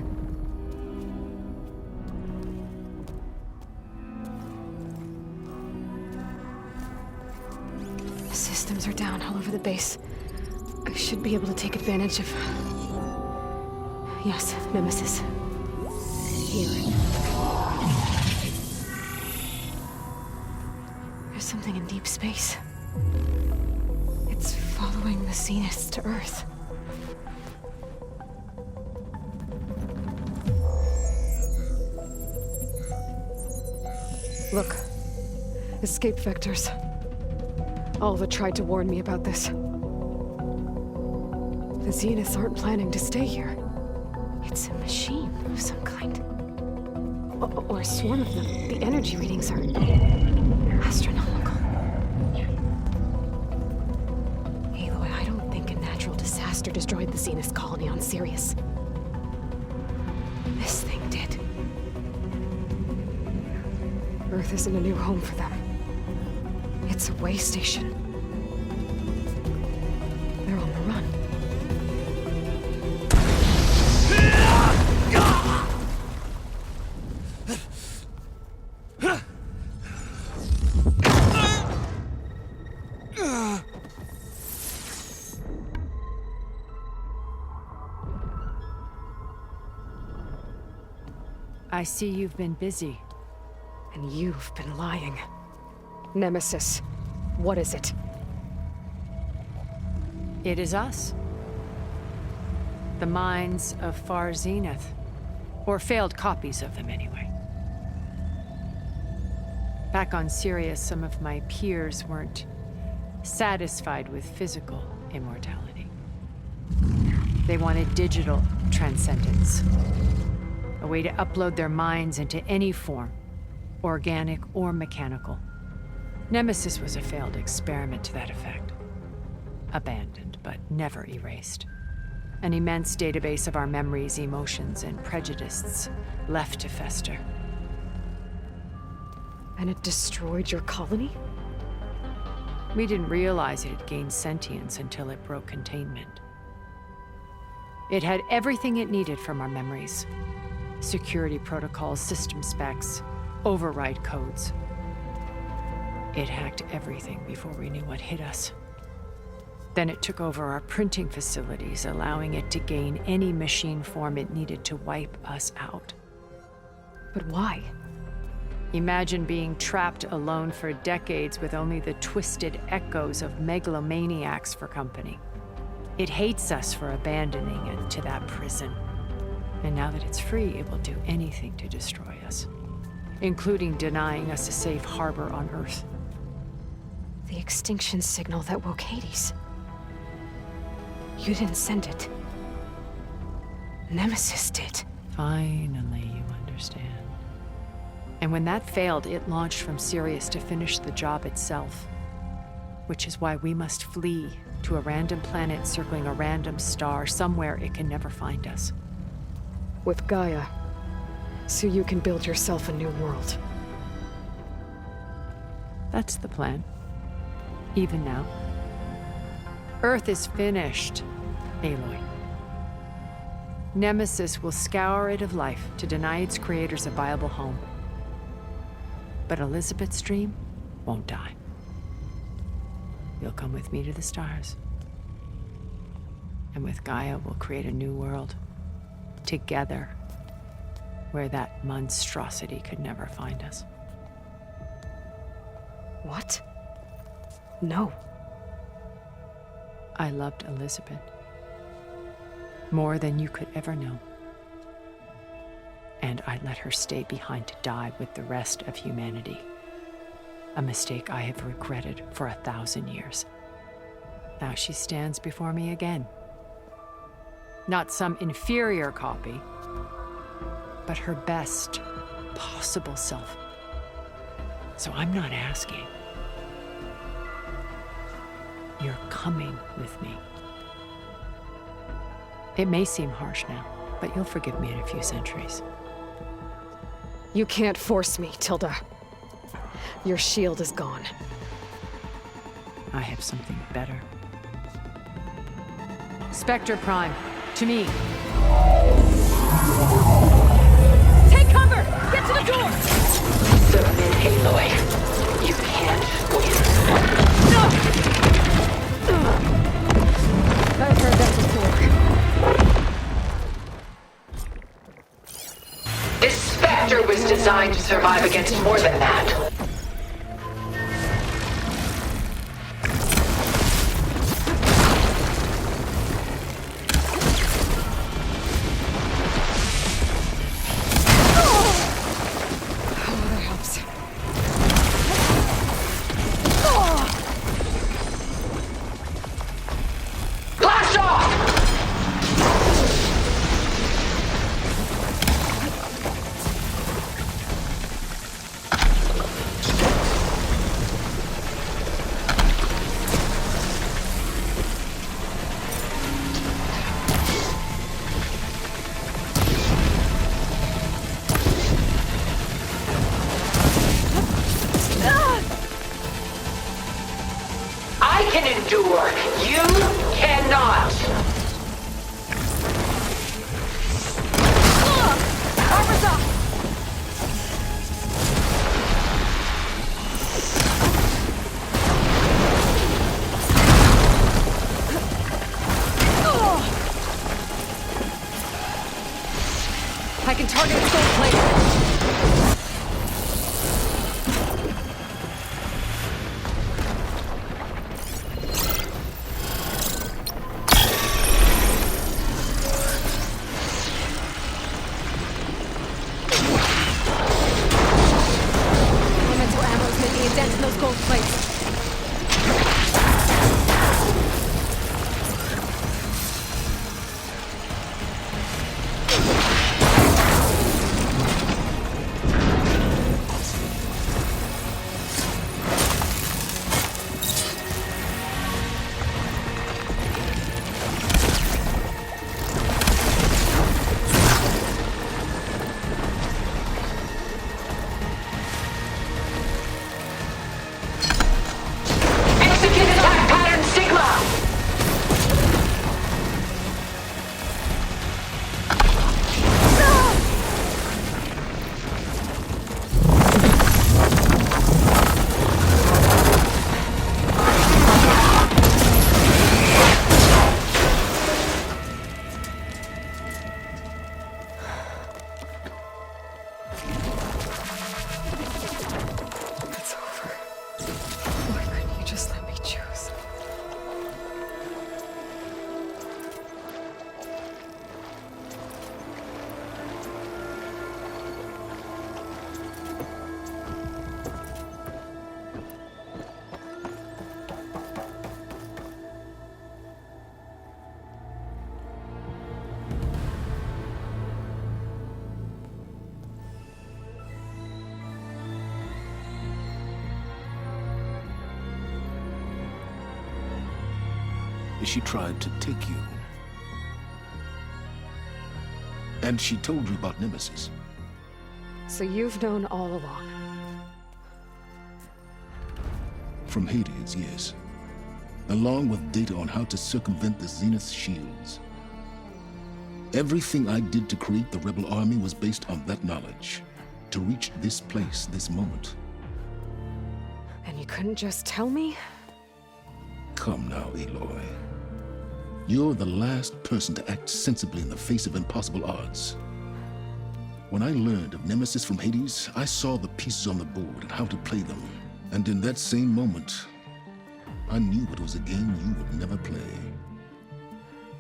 The systems are down all over the base. I should be able to take advantage of... Yes, Nemesis. Here. something in deep space. It's following the Zeniths to Earth. Look. Escape vectors. Alva tried to warn me about this. The Zeniths aren't planning to stay here. It's a machine of some kind. Or a swarm of them. The energy readings are astronomical. Aloy, I don't think a natural disaster destroyed the Zenith colony on Sirius. This thing did. Earth isn't a new home for them. It's a way station. They're on the run. I see you've been busy. And you've been lying. Nemesis, what is it? It is us. The minds of Far Zenith. Or failed copies of them, anyway. Back on Sirius, some of my peers weren't satisfied with physical immortality. They wanted digital transcendence. A way to upload their minds into any form, organic or mechanical. Nemesis was a failed experiment to that effect. Abandoned, but never erased. An immense database of our memories, emotions, and prejudices left to fester. And it destroyed your colony? We didn't realize it had gained sentience until it broke containment. It had everything it needed from our memories. Security protocols, system specs, override codes. It hacked everything before we knew what hit us. Then it took over our printing facilities, allowing it to gain any machine form it needed to wipe us out. But why? Imagine being trapped alone for decades with only the twisted echoes of megalomaniacs for company. It hates us for abandoning it to that prison. And now that it's free, it will do anything to destroy us, including denying us a safe harbor on Earth. The extinction signal that woke Hades. You didn't send it. Nemesis did. Finally, you understand. And when that failed, it launched from Sirius to finish the job itself. Which is why we must flee to a random planet circling a random star, somewhere it can never find us. With Gaia, so you can build yourself a new world. That's the plan. Even now. Earth is finished, Aloy. Nemesis will scour it of life to deny its creators a viable home. But Elizabeth's dream won't die. You'll come with me to the stars. And with Gaia, we'll create a new world. Together. Where that monstrosity could never find us. What? No. I loved Elizabeth. More than you could ever know. And I let her stay behind to die with the rest of humanity. A mistake I have regretted for 1,000 years. Now she stands before me again. Not some inferior copy, but her best possible self. So I'm not asking. You're coming with me. It may seem harsh now, but you'll forgive me in a few centuries. You can't force me, Tilda. Your shield is gone. I have something better. Spectre Prime, to me. Take cover! Get to the door! Submit, Aloy. You can't win. No! I've heard that before. This Spectre was designed to survive against more than that. I can endure. You cannot. Armor's up! I can target its gold plate. Elemental ammo is making a dent in those gold plates. Execute attack pattern Sigma. It's over. Why couldn't you just let me choose? She tried to take you. And she told you about Nemesis. So you've known all along. From Hades, yes. Along with data on how to circumvent the Zenith's shields. Everything I did to create the Rebel Army was based on that knowledge. To reach this place, this moment. And you couldn't just tell me? Come now, Aloy. You're the last person to act sensibly in the face of impossible odds. When I learned of Nemesis from Hades, I saw the pieces on the board and how to play them. And in that same moment, I knew it was a game you would never play.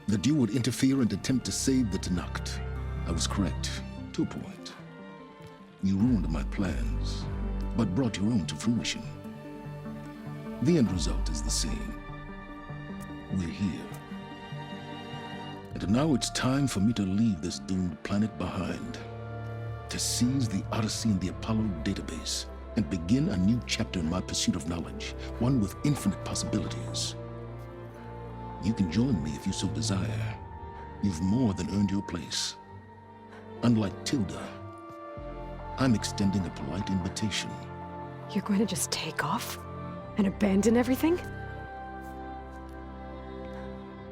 That you would interfere and attempt to save the Tenakth. I was correct, to a point. You ruined my plans, but brought your own to fruition. The end result is the same. We're here. And now it's time for me to leave this doomed planet behind. To seize the Odyssey and the Apollo database, and begin a new chapter in my pursuit of knowledge, one with infinite possibilities. You can join me if you so desire. You've more than earned your place. Unlike Tilda, I'm extending a polite invitation. You're going to just take off? And abandon everything?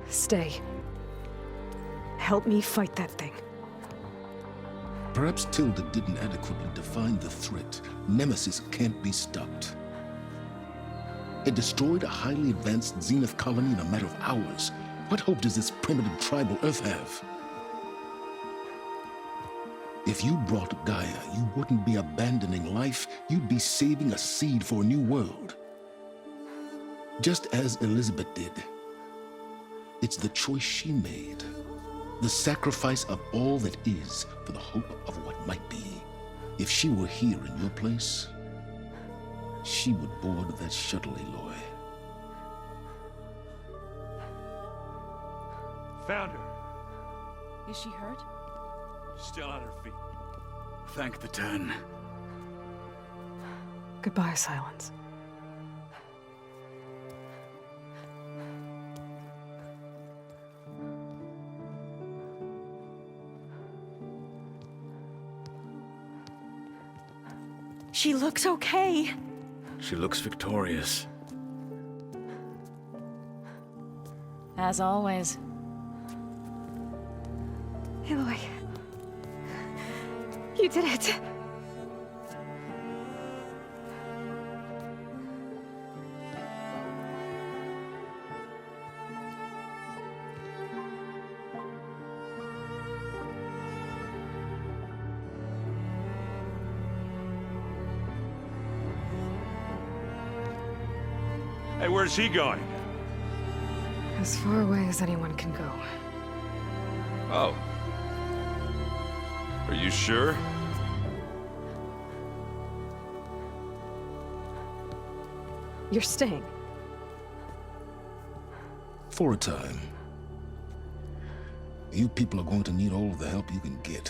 Stay. Help me fight that thing. Perhaps Tilda didn't adequately define the threat. Nemesis can't be stopped. It destroyed a highly advanced Zenith colony in a matter of hours. What hope does this primitive tribal Earth have? If you brought Gaia, you wouldn't be abandoning life, you'd be saving a seed for a new world. Just as Elizabeth did. It's the choice she made. The sacrifice of all that is for the hope of what might be. If she were here in your place, she would board that shuttle, Aloy. Found her. Is she hurt? Still on her feet. Thank the Ten. Goodbye, Silence. She looks okay. She looks victorious. As always. Aloy. You did it. Hey, where's he going? As far away as anyone can go. Oh. Are you sure? You're staying. For a time. You people are going to need all of the help you can get.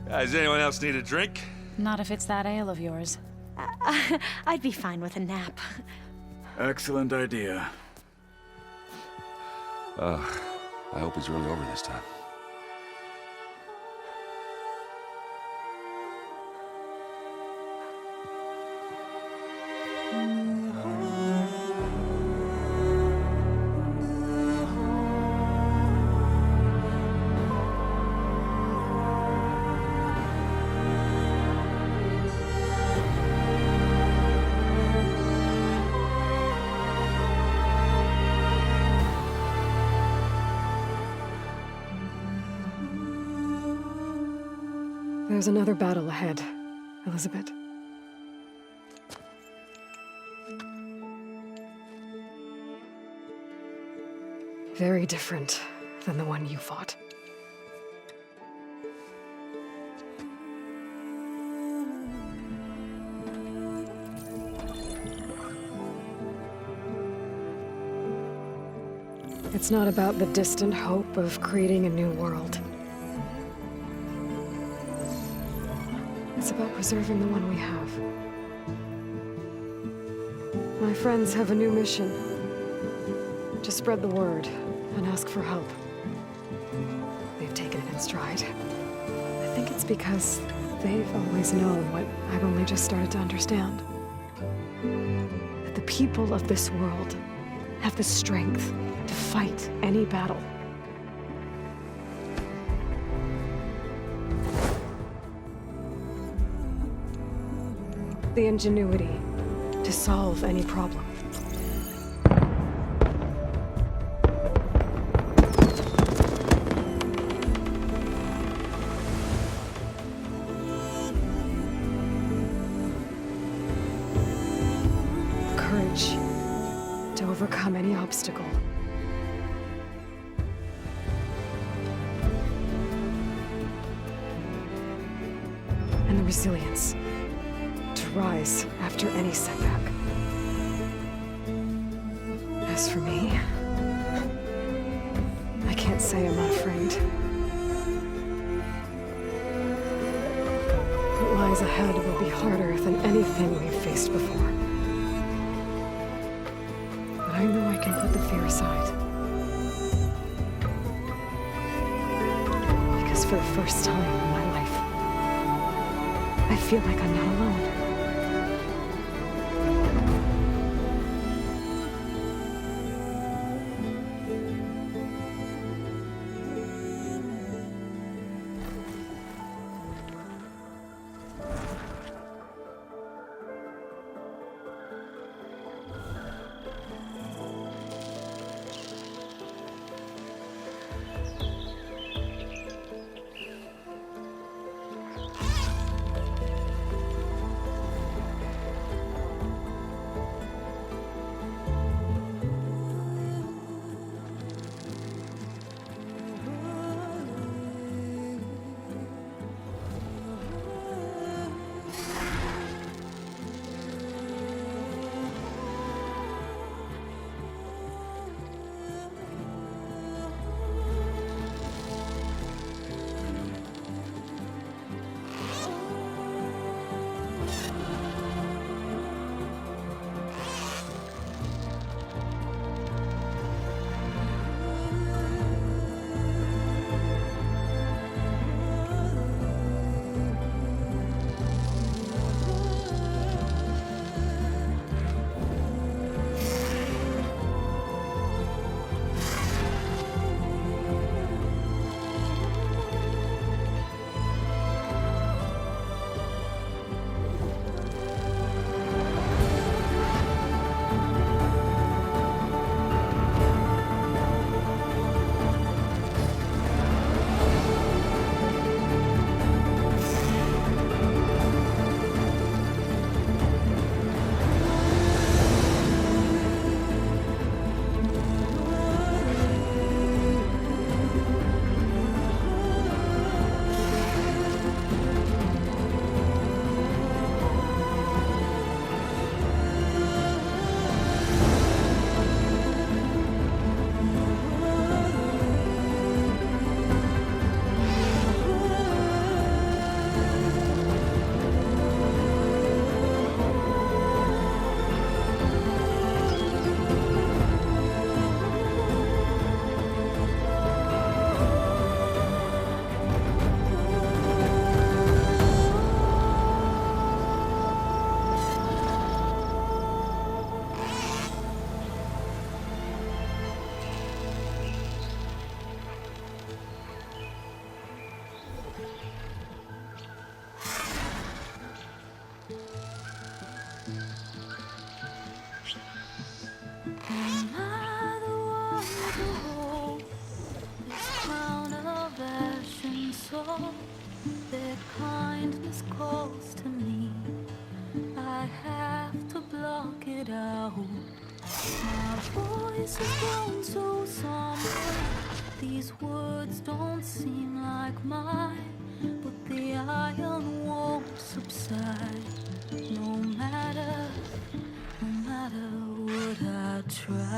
Does anyone else need a drink? Not if it's that ale of yours. I'd be fine with a nap. Excellent idea. I hope it's really over this time. There's another battle ahead, Elizabeth. Very different than the one you fought. It's not about the distant hope of creating a new world. It's about preserving the one we have. My friends have a new mission. To spread the word and ask for help. They've taken it in stride. I think it's because they've always known what I've only just started to understand. That the people of this world have the strength to fight any battle. The ingenuity to solve any problem. The courage to overcome any obstacle. And the resilience rise after any setback. As for me, I can't say I'm not afraid. What lies ahead will be harder than anything we've faced before. But I know I can put the fear aside. Because for the first time in my life, I feel like I'm not alone. Am I the one to hold this crown of ash and soul? Their kindness calls to me. I have to block it out. My voice has grown so somber. These words don't seem like mine, but the iron won't subside. No matter what I try.